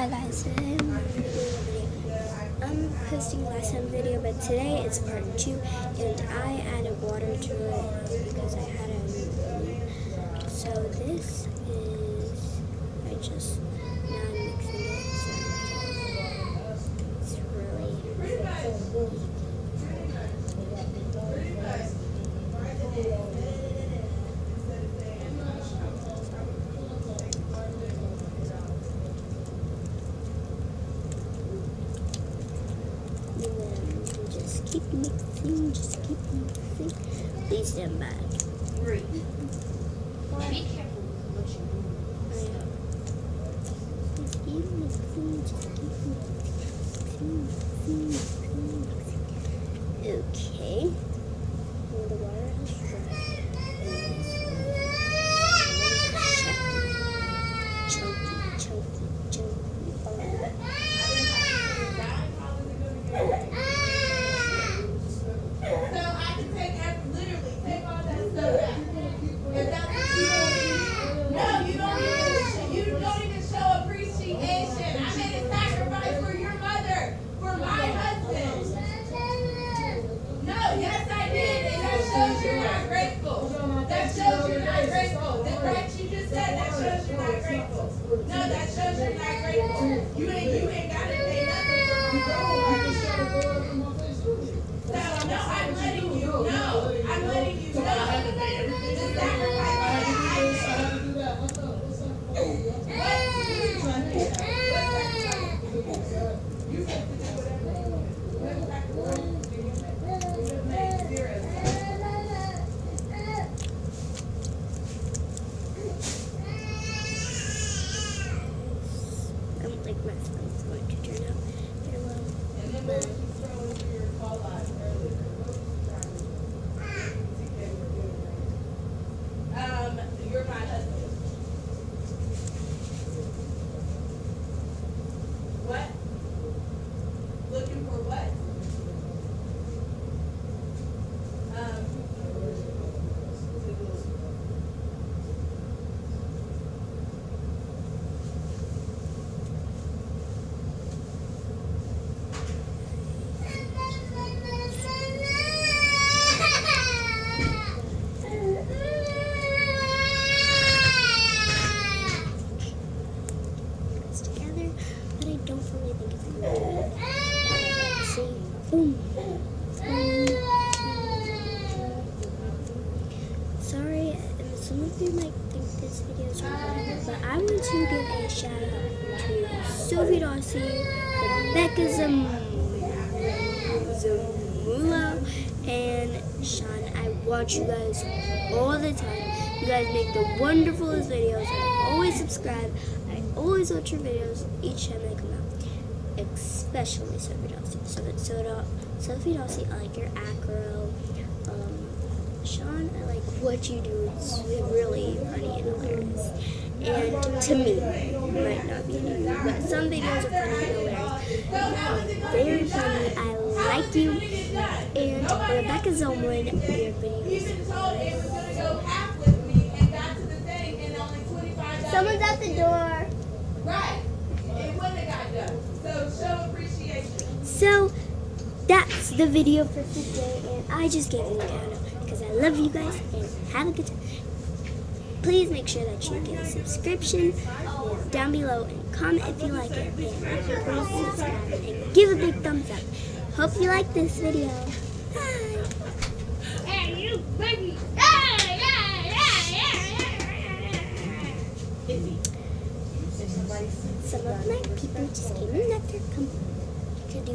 Hi guys, today I'm going to be doing a video. I'm posting last time video, but today it's part 2, and I added water to it because I had a leak. So this is, now I'm mixing it, so it's really just keep mixing. Please stand back. Be careful with what you Just keep mixing. Okay. Well, the water has dried. Chunky. You ain't got to pay nothing for No, I'm letting you know. The sacrifice I don't think my phone's going to turn out very well. You're my husband. What? Looking for what? Together, but I don't really think it's going to see. Boom. Sorry, some of you might think this video is wrong, but I want to give a shout out to Sophie Dawsey, Rebecca Zamula, and Sean. I watch you guys all the time. You guys make the wonderfulest videos. I always subscribe. I always watch your videos each time they come out. Especially Sophie Dawsey. Sophie Dawsey, I like your acro. Sean, I like what you do. It's really funny and hilarious. And to me, it might not be to you, but some videos are funny and hilarious. Very funny. I like you. And Rebecca Zellman, your videos. Someone's at the door. Right. It wouldn't have got done. So show appreciation. So that's the video for today, and I just gave you a shout out because I love you guys and have a good time. Please make sure that you get a subscription down below and comment if you like it, and please subscribe and give a big thumbs up. Hope you like this video. Bye. Hey, you baby! Some of my people just came in that they're coming to do.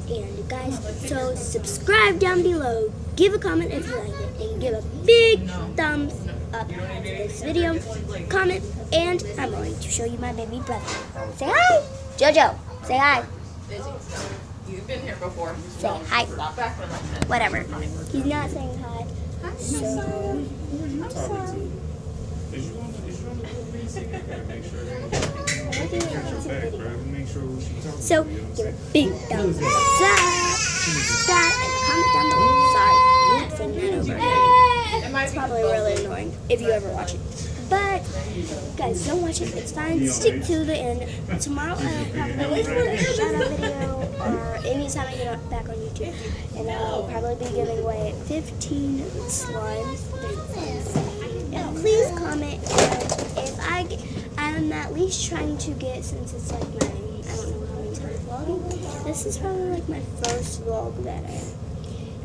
And guys, so subscribe down below, give a comment if you like it, and give a big thumbs up to this video. Comment, and I'm going to show you my baby brother. Say hi, Jojo. Say hi. You've been here before. Say hi. Stop acting like that. Whatever. He's not saying hi. So, I'm sorry. Is you on the meeting? Make sure. So give a big thumbs up, subscribe, and comment down below. Sorry, I'm not saying that over again. It's probably really annoying if you ever watch it. But Guys, don't watch it. It's fine. Stick to the end. Tomorrow I'll probably do a shout out video or anytime I get back on YouTube. And I'll probably be giving away 15 slimes. And please comment. And if I'm at least trying to get, since it's like my, I don't know how many times vlogging. This is probably like my first vlog that I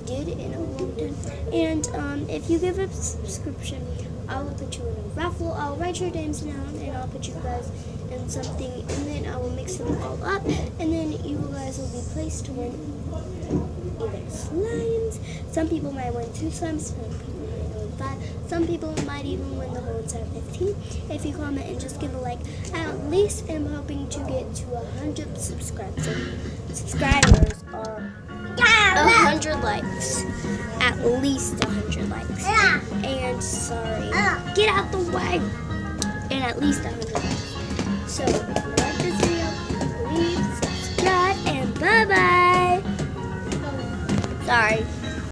did in a long time. And if you give a subscription, I will put you in a raffle. I'll write your names down and I'll put you guys in something, and then I will mix them all up, and then you guys will be placed to win either slimes. Some people might win 2 slimes, some people might win 5, some people might even win the whole entire 15 if you comment and just give a like. I at least am hoping to get to 100 subscribers or 100 likes. At least 100 likes. And sorry, get out the way. And at least 100 likes. So if you like this video, please subscribe and bye bye. Sorry.